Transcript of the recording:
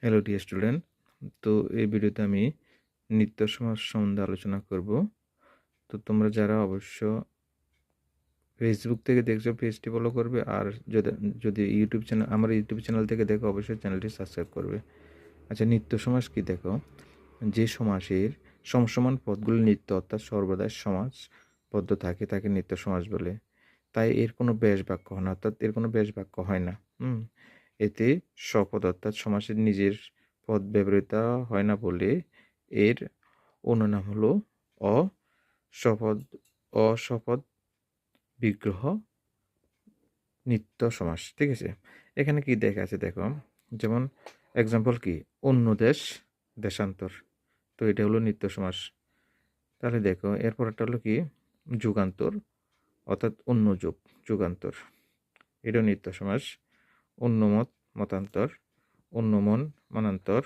Hello dear student. তো এই ভিডিওতে আমি নিত্য সমাজ সম্বন্ধে আলোচনা করব। তো তোমরা যারা অবশ্য ফেসবুক থেকে দেখছো পেজটি ফলো করবে, আর যদি যদি ইউটিউব চ্যানেল আমার ইউটিউব চ্যানেল থেকে দেখো অবশ্যই চ্যানেলটি সাবস্ক্রাইব করবে। আচ্ছা, নিত্য সমাজ কি? দেখো, যে সমাসের সমসমান পদগুলি নিত্য অর্থাৎ সর্বদাই সমাজবদ্ধ থাকে তাকে নিত্য সমাজ বলে। তাই এর কোনো ব্যাস বাক্য হয় না, অর্থাৎ এর কোনো ব্যাস বাক্য হয় না। এতে স্বপদ অর্থাৎ সমাসের নিজের পদ ব্যবহৃত হয় না বলে এর অন্য নাম হলো অসপদ অসপদ বিগ্রহ নিত্য সমাস। ঠিক আছে, এখানে কি দেখা আছে দেখো, যেমন এক্সাম্পল কি, অন্য দেশ, দেশান্তর। তো এটা হলো নিত্য সমাস। তাহলে দেখো এরপরটা হলো কি, যুগান্তর অর্থাৎ অন্য যুগ, যুগান্তর, এটাও নিত্য সমাস। অন্য মত, মতান্তর, অন্য মন, মনান্তর,